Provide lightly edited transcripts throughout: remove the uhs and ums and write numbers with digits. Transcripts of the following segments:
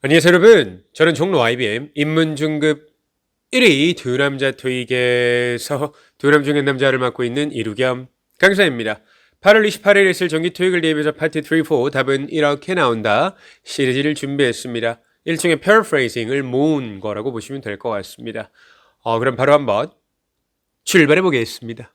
안녕하세요 여러분. 저는 종로 IBM 인문중급 1위 두 남자 토익에서 두 남 중에 남자를 맡고 있는 이루겸 강사입니다. 8월 28일에 있을 정기 토익을 대비해서 파트 3, 4 답은 이렇게 나온다 시리즈를 준비했습니다. 일종의 paraphrasing을 모은 거라고 보시면 될 것 같습니다. 그럼 바로 한번 출발해 보겠습니다.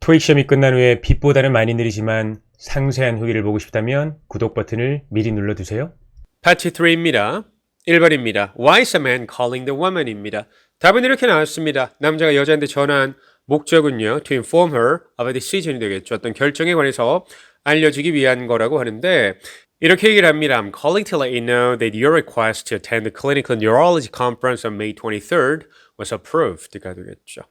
토익 시험이 끝난 후에 빛보다는 많이 느리지만 상세한 후기를 보고 싶다면 구독 버튼을 미리 눌러두세요. 파트 3입니다. 1번입니다. Why is a man calling the woman입니다. 답은 이렇게 나왔습니다. 남자가 여자한테 전화한 목적은요. To inform her of a decision이 되겠죠. 어떤 결정에 관해서 알려주기 위한 거라고 하는데 이렇게 얘기를 합니다. I'm calling to let you know that your request to attend the clinical neurology conference on May 23rd was approved가 되겠죠.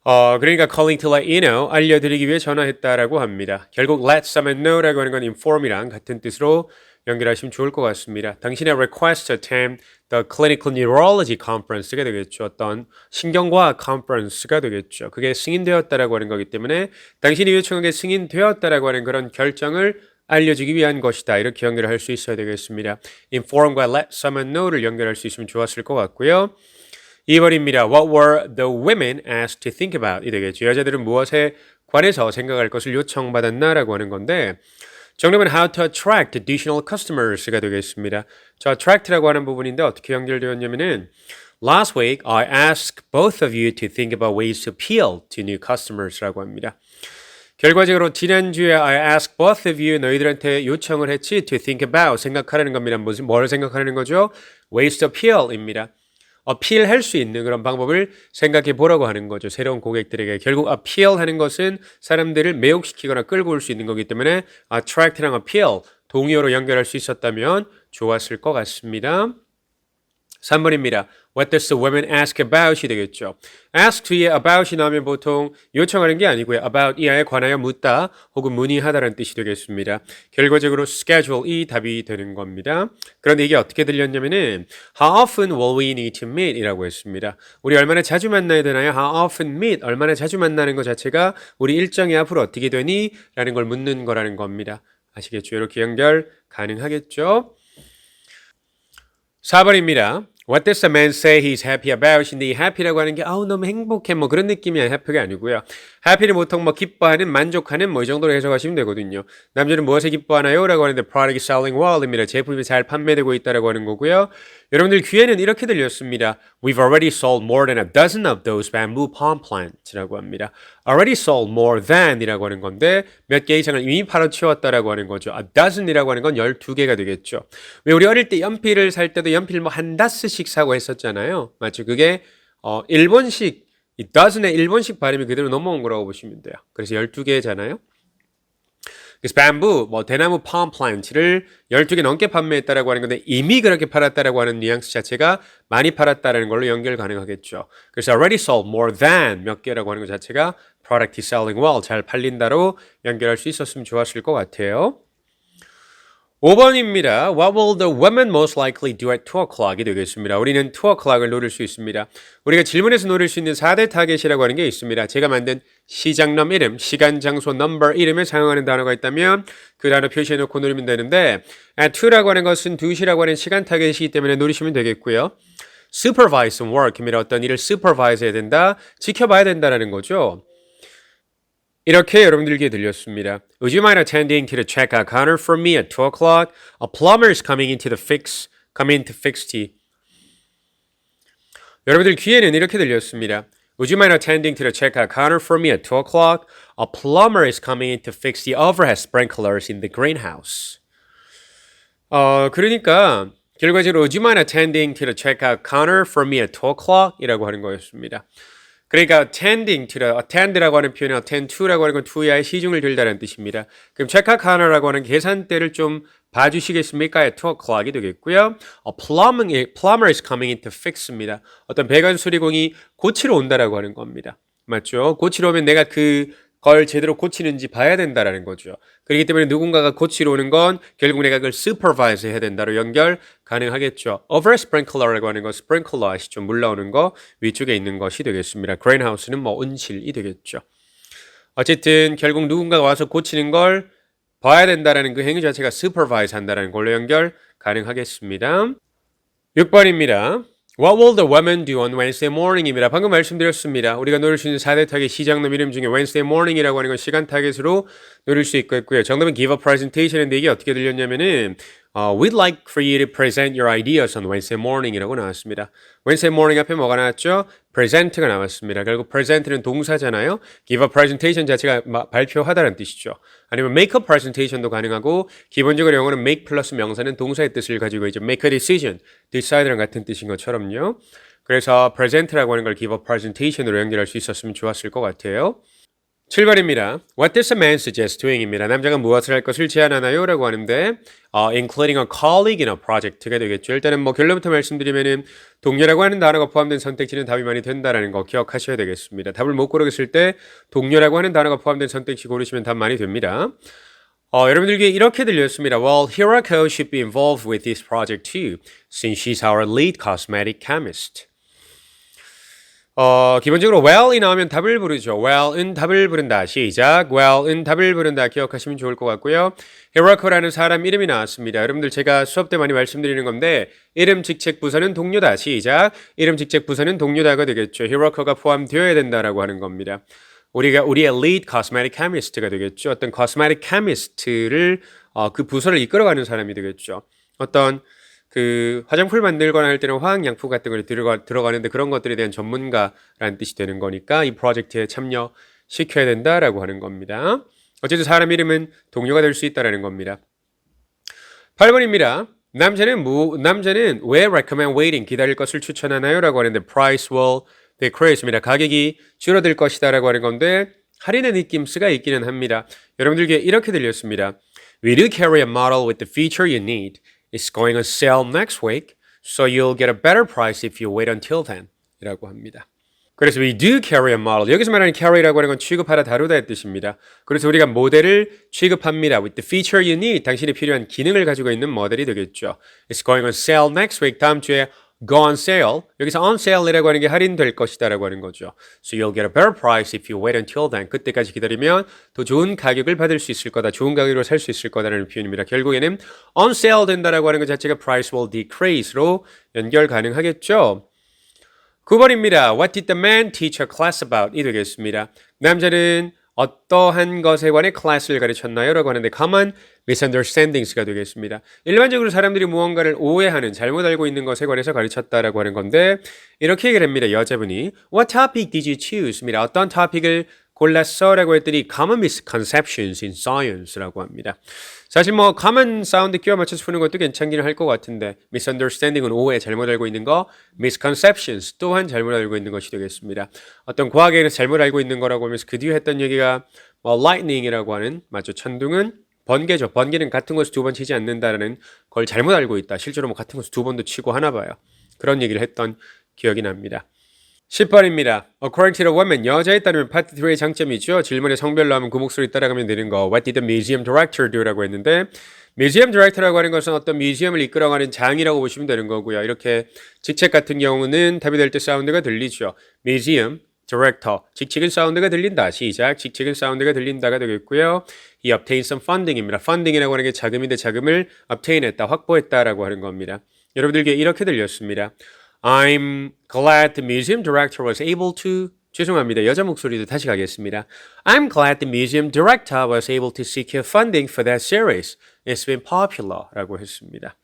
그러니까 calling to let you know, 알려드리기 위해 전화했다라고 합니다. 결국 let someone know라고 하는 건 inform이랑 같은 뜻으로 연결하시면 좋을 것 같습니다. 당신의 request to attend the clinical neurology conference가 되겠죠. 어떤 신경과학 컨퍼런스가 되겠죠. 그게 승인되었다라고 하는 거기 때문에 당신이 요청하게 승인되었다라고 하는 그런 결정을 알려주기 위한 것이다. 이렇게 연결할 수 있어야 되겠습니다. inform과 let someone know를 연결할 수 있으면 좋았을 것 같고요. 2번입니다. What were the women asked to think about? 이 되겠죠. 여자들은 무엇에 관해서 생각할 것을 요청받았나라고 하는 건데 정답은 how to attract additional customers가 되겠습니다. 저 attract라고 하는 부분인데 어떻게 연결되었냐면은 Last week, I asked both of you to think about ways to appeal to new customers라고 합니다. 결과적으로 지난주에 I asked both of you 너희들한테 요청을 했지 to think about 생각하라는 겁니다. 뭘 생각하라는 거죠? Ways to appeal입니다. 어필할 수 있는 그런 방법을 생각해 보라고 하는 거죠. 새로운 고객들에게. 결국 appeal 하는 것은 사람들을 매혹시키거나 끌고 올 수 있는 거기 때문에 attract랑 appeal 동의어로 연결할 수 있었다면 좋았을 것 같습니다. 3번입니다. What does the woman ask about이 되겠죠. ask 뒤에 about이 나오면 보통 요청하는 게 아니고요. about 이하에 관하여 묻다 혹은 문의하다라는 뜻이 되겠습니다. 결과적으로 schedule이 답이 되는 겁니다. 그런데 이게 어떻게 들렸냐면은 How often will we need to meet? 이라고 했습니다. 우리 얼마나 자주 만나야 되나요? How often meet? 얼마나 자주 만나는 것 자체가 우리 일정이 앞으로 어떻게 되니? 라는 걸 묻는 거라는 겁니다. 아시겠죠? 이렇게 연결 가능하겠죠? 4번입니다. What does the man say he's happy about? 인데 이 happy라고 하는 게 너무 행복해 뭐 그런 느낌이 happy가 아니고요. happy는 보통 뭐 기뻐하는, 만족하는 뭐 이 정도로 해석하시면 되거든요. 남자는 무엇에 기뻐하나요? 라고 하는데 product is selling well입니다. 제품이 잘 판매되고 있다라고 하는 거고요. 여러분들 귀에는 이렇게 들렸습니다. We've already sold more than a dozen of those bamboo palm plants라고 합니다. Already sold more than이라고 하는 건데 몇 개 이상을 이미 팔아치웠다라고 하는 거죠. A dozen이라고 하는 건 12개가 되겠죠. 왜 우리 어릴 때 연필을 살 때도 연필 뭐 한 다스씩 사고 했었잖아요. 맞죠? 그게 일본식 이 dozen의 일본식 발음이 그대로 넘어온 거라고 보시면 돼요. 그래서 12개잖아요. 그래서 bamboo, 대나무 palm plant를 12개 넘게 판매했다라고 하는 건데 이미 그렇게 팔았다라고 하는 뉘앙스 자체가 많이 팔았다라는 걸로 연결 가능하겠죠. 그래서 already sold more than 몇 개라고 하는 것 자체가 product is selling well, 잘 팔린다로 연결할 수 있었으면 좋았을 것 같아요. 5번입니다. What will the women most likely do at 2 o'clock이 되겠습니다. 우리는 2 o'clock을 노릴 수 있습니다. 우리가 질문에서 노릴 수 있는 4대 타겟이라고 하는 게 있습니다. 제가 만든 시장넘 이름, 시간, 장소, 넘버 이름을 사용하는 단어가 있다면 그 단어 표시해놓고 노리면 되는데 at 2라고 하는 것은 2시라고 하는 시간 타겟이기 때문에 노리시면 되겠고요. supervise some work입니다. 어떤 일을 supervise 해야 된다, 지켜봐야 된다라는 거죠. 이렇게 여러분들께 들렸습니다. Would you mind attending to the checkout counter for me at 2 o'clock? A plumber is coming in to fix tea. 여러분들 귀에는 이렇게 들렸습니다. Would you mind attending to the checkout counter for me at 2 o'clock? A plumber is coming in to fix the overhead sprinklers in the greenhouse. 그러니까 결과적으로 Would you mind attending to the checkout counter for me at 2 o'clock? 이라고 하는 거였습니다. 그러니까 attend라고 하는 표현은 attend to라고 하는 건 to의 시중을 들다라는 뜻입니다. 그럼 체크아웃 카운터라고 하는 계산대를 좀 봐주시겠습니까? at 2 o'clock이 되겠고요. plumber is coming in to fix입니다. 어떤 배관 수리공이 고치러 온다라고 하는 겁니다. 맞죠? 고치러 오면 내가 그걸 제대로 고치는지 봐야 된다라는 거죠. 그렇기 때문에 누군가가 고치러 오는 건 결국 내가 그걸 supervise 해야 된다로 연결 가능하겠죠. over sprinkler라고 하는 거 스프링클러 아시죠? 물 나오는 거 위쪽에 있는 것이 되겠습니다. greenhouse는 온실이 되겠죠. 어쨌든 결국 누군가가 와서 고치는 걸 봐야 된다라는 그 행위 자체가 supervise 한다라는 걸로 연결 가능하겠습니다. 6번입니다. What will the woman do on Wednesday morning입니다. 방금 말씀드렸습니다. 우리가 노릴 수 있는 4대 타겟 시장놈 이름 중에 Wednesday morning이라고 하는 건 시간 타겟으로 노릴 수 있고요. 정답은 give a presentation인데 이게 어떻게 들렸냐면은 We'd like for you to present your ideas on Wednesday morning이라고 나왔습니다. Wednesday morning 앞에 뭐가 나왔죠? present가 나왔습니다. 결국 present는 동사잖아요. give a presentation 자체가 발표하다는 뜻이죠. 아니면 make a presentation도 가능하고 기본적으로 영어는 make 플러스 명사는 동사의 뜻을 가지고 이제 make a decision, decide랑 같은 뜻인 것처럼요. 그래서 present라고 하는 걸 give a presentation으로 연결할 수 있었으면 좋았을 것 같아요. 7번입니다. What does a man suggest doing입니다. 남자가 무엇을 할 것을 제안하나요? 라고 하는데 including a colleague in a project가 되겠죠. 일단은 결론부터 말씀드리면은 동료라고 하는 단어가 포함된 선택지는 답이 많이 된다라는 거 기억하셔야 되겠습니다. 답을 못 고르겠을 때 동료라고 하는 단어가 포함된 선택지 고르시면 답 많이 됩니다. 여러분들에게 이렇게 들렸습니다. Well, Hirako should be involved with this project too, since she's our lead cosmetic chemist. 기본적으로 well이 나오면 답을 부르죠. well은 답을 부른다. 시작. well은 답을 부른다. 기억하시면 좋을 것 같고요. 히라코라는 사람 이름이 나왔습니다. 여러분들 제가 수업 때 많이 말씀드리는 건데 이름, 직책, 부사는 동료다. 시작. 이름, 직책, 부사는 동료다가 되겠죠. 히라코가 포함되어야 된다라고 하는 겁니다. 우리의 lead cosmetic chemist가 되겠죠. 어떤 cosmetic chemist를 그 부서를 이끌어가는 사람이 되겠죠. 어떤 그 화장품을 만들거나 할 때는 화학약품 같은 걸 들어가는데 그런 것들에 대한 전문가라는 뜻이 되는 거니까 이 프로젝트에 참여시켜야 된다라고 하는 겁니다. 어쨌든 사람 이름은 동료가 될 수 있다라는 겁니다. 8번입니다. 남자는 왜 recommend waiting 기다릴 것을 추천하나요? 라고 하는데 price will decrease입니다. 가격이 줄어들 것이다 라고 하는 건데 할인의 느낌스가 있기는 합니다. 여러분들께 이렇게 들렸습니다. We do carry a model with the feature you need. It's going on sale next week, so you'll get a better price if you wait until then. 이라고 합니다. 그래서 we do carry a model. 여기서 말하는 carry라고 하는 건 취급하다, 다루다의 뜻입니다. 그래서 우리가 모델을 취급합니다. With the feature you need. 당신이 필요한 기능을 가지고 있는 모델이 되겠죠. It's going on sale next week. 다음 주에 go on sale. 여기서 on sale이라고 하는 게 할인될 것이다 라고 하는 거죠. So you'll get a better price if you wait until then. 그때까지 기다리면 더 좋은 가격을 받을 수 있을 거다. 좋은 가격으로 살 수 있을 거다라는 표현입니다. 결국에는 on sale 된다라고 하는 것 자체가 price will decrease로 연결 가능하겠죠. 9번입니다. What did the man teach a class about? 이 되겠습니다. 남자는 어떠한 것에 관해 클래스를 가르쳤나요? 라고 하는데 common misunderstandings가 되겠습니다. 일반적으로 사람들이 무언가를 오해하는, 잘못 알고 있는 것에 관해서 가르쳤다라고 하는 건데 이렇게 얘기를 합니다. 여자분이 What topic did you choose? 입니다. 어떤 토픽을 골랐어? 라고 했더니 common misconceptions in science라고 합니다. 사실 common 사운드 끼워 맞춰서 푸는 것도 괜찮기는 할 것 같은데 misunderstanding은 오해, 잘못 알고 있는 거, misconceptions 또한 잘못 알고 있는 것이 되겠습니다. 어떤 과학에는 잘못 알고 있는 거라고 하면서 그 뒤에 했던 얘기가 lightning이라고 하는, 맞죠? 천둥은 번개죠. 번개는 같은 곳을 두 번 치지 않는다라는 걸 잘못 알고 있다. 실제로 같은 곳을 두 번도 치고 하나 봐요. 그런 얘기를 했던 기억이 납니다. 10번입니다. According to the woman, 여자에 따르면 파트 3의 장점이죠. 질문에 성별로 하면 그 목소리 따라가면 되는 거. What did the museum director do? 라고 했는데 museum director라고 하는 것은 어떤 뮤지엄을 이끌어가는 장이라고 보시면 되는 거고요. 이렇게 직책 같은 경우는 답이 될 때 사운드가 들리죠. museum director, 직책은 사운드가 들린다. 시작. 직책은 사운드가 들린다가 되겠고요. He obtained some funding입니다. funding이라고 하는 게 자금인데 자금을 obtain했다, 확보했다라고 하는 겁니다. 여러분들께 이렇게 들렸습니다. I'm glad the museum director was able to 죄송합니다. 여자 목소리도 다시 가겠습니다. I'm glad the museum director was able to secure funding for that series. It's been popular 라고 했습니다.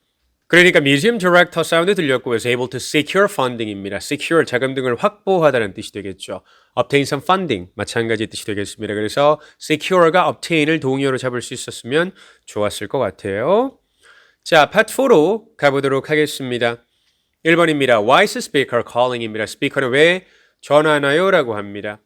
그러니까 museum director 사운드 들렸고 was able to secure funding입니다. secure 자금 등을 확보하다는 뜻이 되겠죠. obtain some funding 마찬가지 뜻이 되겠습니다. 그래서 secure가 obtain을 동의어로 잡을 수 있었으면 좋았을 것 같아요. 자, 파트 4로 가보도록 하겠습니다. 1번입니다. Why is the speaker calling입니다. 스피커는 왜 전화하나요? 라고 합니다.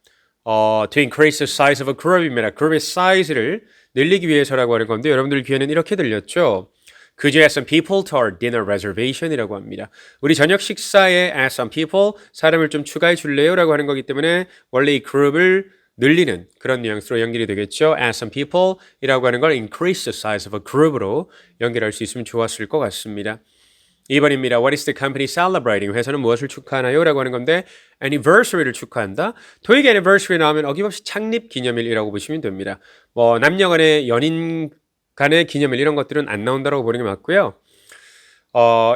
To increase the size of a group입니다. 그룹의 사이즈를 늘리기 위해서라고 하는 건데 여러분들 귀에는 이렇게 들렸죠? Could you add some people to our dinner reservation이라고 합니다. 우리 저녁 식사에 add some people, 사람을 좀 추가해 줄래요? 라고 하는 거기 때문에 원래 이 그룹을 늘리는 그런 뉘앙스로 연결이 되겠죠. add some people 이라고 하는 걸 increase the size of a group으로 연결할 수 있으면 좋았을 것 같습니다. 2번입니다. What is the company celebrating? 회사는 무엇을 축하하나요? 라고 하는 건데 anniversary를 축하한다. 토익 anniversary 나오면 어김없이 창립 기념일이라고 보시면 됩니다. 남녀 간의 연인 간의 기념일 이런 것들은 안 나온다고 보는 게 맞고요.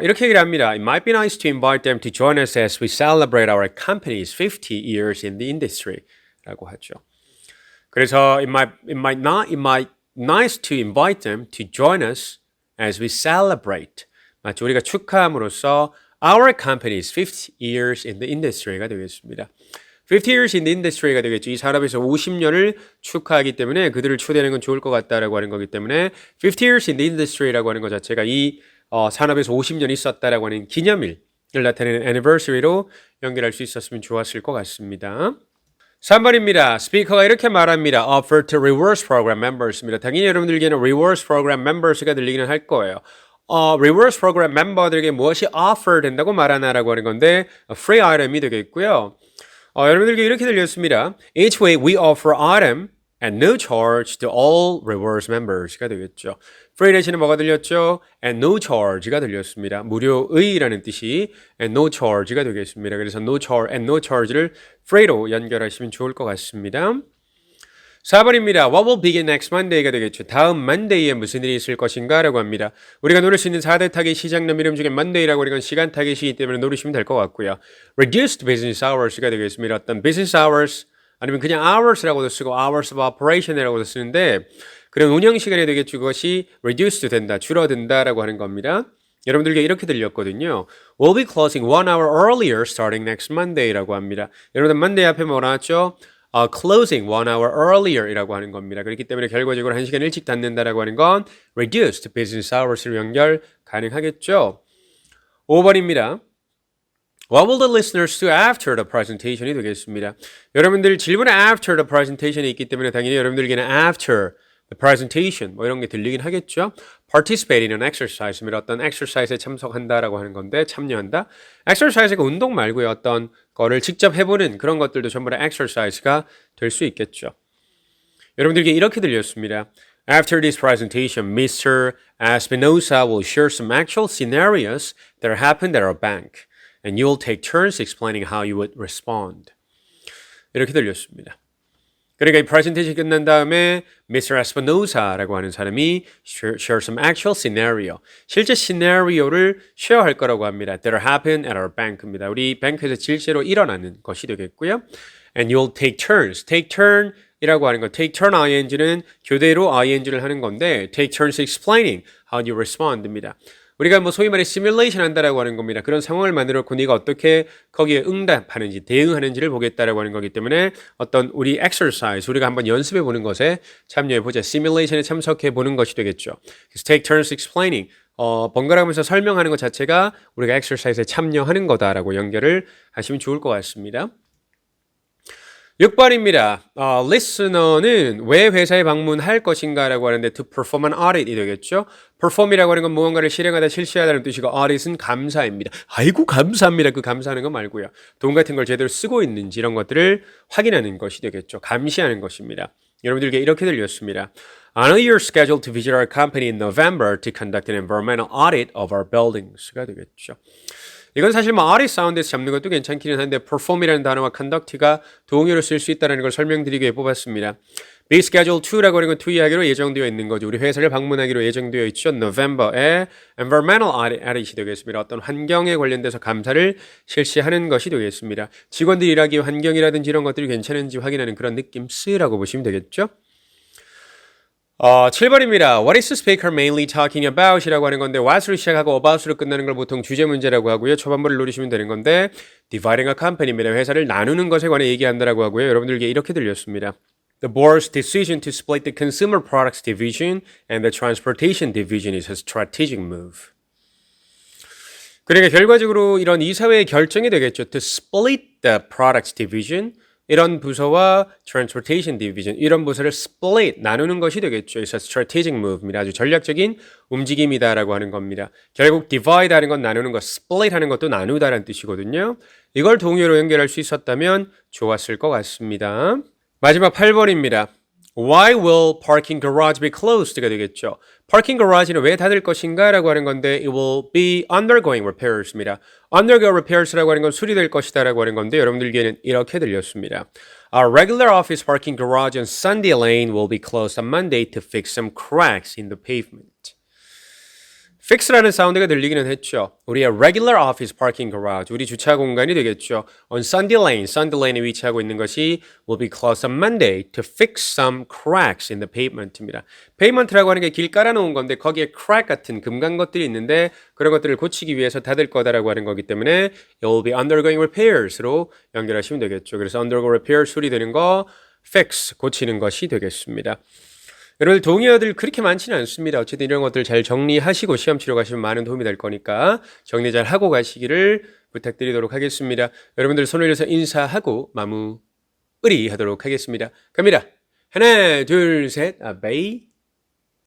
이렇게 얘기를 합니다. It might be nice to invite them to join us as we celebrate our company's 50 years in the industry. 라고 하죠. 그래서 it might nice to invite them to join us as we celebrate. 마치 우리가 축하함으로써 our company's 50 years in the industry가 되겠습니다. 50 years in the industry가 되겠죠. 이 산업에서 50년을 축하하기 때문에 그들을 초대하는 건 좋을 것 같다라고 하는 거기 때문에 50 years in the industry라고 하는 것 자체가 이 산업에서 50년 있었다라고 하는 기념일을 나타내는 anniversary로 연결할 수 있었으면 좋았을 것 같습니다. 3번입니다. 스피커가 이렇게 말합니다. Offer to rewards program members입니다. 당연히 여러분들에게는 rewards program members가 들리기는 할 거예요. rewards program member들에게 무엇이 offer 된다고 말하나라고 하는 건데 free item이 되겠고요. 여러분들에게 이렇게 들렸습니다. Each week we offer item at no charge to all rewards members가 되겠죠. free 대신에 뭐가 들렸죠? at no charge가 들렸습니다. 무료의라는 뜻이 at no charge가 되겠습니다. 그래서 at no charge를 free로 연결하시면 좋을 것 같습니다. 4번입니다. What will begin next Monday가 되겠죠. 다음 Monday에 무슨 일이 있을 것인가 라고 합니다. 우리가 노릴 수 있는 4대 타겟 시장남 이름 중에 Monday라고 하는 건 시간 타겟이기 때문에 노리시면 될 것 같고요. Reduced business hours가 되겠습니다. 어떤 business hours 아니면 그냥 hours라고도 쓰고 hours of operation이라고도 쓰는데 그런 운영 시간이 되겠죠. 그것이 reduced 된다, 줄어든다라고 하는 겁니다. 여러분들께 이렇게 들렸거든요. We'll be closing 1 hour earlier starting next Monday라고 합니다. 여러분들 Monday 앞에 뭐 나왔죠? closing 1 hour earlier 이라고 하는 겁니다. 그렇기 때문에 결과적으로 1시간 일찍 닫는다라고 하는 건 reduced business hours로 연결 가능하겠죠. 5번입니다. What will the listeners do after the presentation이 되겠습니다. 여러분들 질문에 after the presentation이 있기 때문에 당연히 여러분들에게는 after the presentation 뭐 이런 게 들리긴 하겠죠. Participate in an exercise입니다. 어떤 exercise에 참석한다라고 하는 건데 참여한다. exercise가 운동 말고요. 어떤 거를 직접 해보는 그런 것들도 전부 다 exercise가 될 수 있겠죠. 여러분들에게 이렇게 들렸습니다. After this presentation, Mr. Espinosa will share some actual scenarios that happened at our bank, and you will take turns explaining how you would respond. 이렇게 들렸습니다. 그러니까 이 프레젠테이션 끝난 다음에 Mr. Espinosa라고 하는 사람이 share some actual scenario, 실제 시나리오를 쉐어할 거라고 합니다. That happened at our bank입니다. 우리 뱅크에서 실제로 일어나는 것이 되겠고요. And you'll take turns. Take turn 이라고 하는 거. Take turn ing는 교대로 ing를 하는 건데 take turns explaining how you respond입니다. 우리가 뭐 소위 말해 시뮬레이션 한다라고 하는 겁니다. 그런 상황을 만들어 놓고 네가 어떻게 거기에 응답하는지, 대응하는지를 보겠다라고 하는 거기 때문에 어떤 우리 exercise, 우리가 한번 연습해 보는 것에 참여해 보자. 시뮬레이션에 참석해 보는 것이 되겠죠. 그래서 take turns explaining. 번갈아가면서 설명하는 것 자체가 우리가 exercise에 참여하는 거다라고 연결을 하시면 좋을 것 같습니다. 6번입니다. listener는 왜 회사에 방문할 것인가 라고 하는데 to perform an audit이 되겠죠. perform이라고 하는 건 무언가를 실행하다, 실시하다는 뜻이고 audit은 감사입니다. 아이고 감사합니다. 그 감사하는 건 말고요. 돈 같은 걸 제대로 쓰고 있는지 이런 것들을 확인하는 것이 되겠죠. 감시하는 것입니다. 여러분들께 이렇게 들렸습니다. I know you're scheduled to visit our company in November to conduct an environmental audit of our buildings가 되겠죠. 이건 사실 뭐 audit 사운드에서 잡는 것도 괜찮기는 한데 perform이라는 단어와 conduct가 동의어로 쓸 수 있다는 걸 설명드리기 위해 뽑았습니다. Be scheduled to라고 하는 건 to 하기로 예정되어 있는 거죠. 우리 회사를 방문하기로 예정되어 있죠. November에 environmental audit이 되겠습니다. 어떤 환경에 관련돼서 감사를 실시하는 것이 되겠습니다. 직원들이 일하기 환경이라든지 이런 것들이 괜찮은지 확인하는 그런 느낌스라고 보시면 되겠죠. 7번입니다. What is the speaker mainly talking about? 이라고 하는 건데 what으로 시작하고 about으로 끝나는 걸 보통 주제 문제라고 하고요. 초반부를 노리시면 되는 건데 dividing a company입니다. 회사를 나누는 것에 관해 얘기한다라고 하고요. 여러분들에게 이렇게 들렸습니다. The board's decision to split the consumer products division and the transportation division is a strategic move. 그러니까 결과적으로 이런 이사회의 결정이 되겠죠. To split the products division 이런 부서와 transportation division 이런 부서를 split 나누는 것이 되겠죠. It's a strategic move입니다. 아주 전략적인 움직임이다라고 하는 겁니다. 결국 divide 하는 건 나누는 것, split 하는 것도 나누다라는 뜻이거든요. 이걸 동의어로 연결할 수 있었다면 좋았을 것 같습니다. 마지막 8번입니다. Why will parking garage be closed가 되겠죠. parking garage는 왜 닫을 것인가 라고 하는 건데 it will be undergoing repairs입니다. undergo repairs라고 하는 건 수리될 것이다 라고 하는 건데 여러분들에게는 이렇게 들렸습니다. Our regular office parking garage on Sunday Lane will be closed on Monday to fix some cracks in the pavement. fix라는 사운드가 들리기는 했죠. 우리의 regular office parking garage, 우리 주차 공간이 되겠죠. On Sunday Lane에 위치하고 있는 것이 will be closed on Monday to fix some cracks in the pavement입니다. pavement라고 하는 게 길 깔아놓은 건데 거기에 crack 같은 금간 것들이 있는데 그런 것들을 고치기 위해서 닫을 거다라고 하는 거기 때문에 it will be undergoing repairs로 연결하시면 되겠죠. 그래서 undergo repair 수리되는 거, fix 고치는 것이 되겠습니다. 여러분들 동의어들 그렇게 많지는 않습니다. 어쨌든 이런 것들 잘 정리하시고 시험 치러 가시면 많은 도움이 될 거니까 정리 잘 하고 가시기를 부탁드리도록 하겠습니다. 여러분들 손 올려서 인사하고 마무리하도록 하겠습니다. 갑니다. 하나, 둘, 셋, 베이.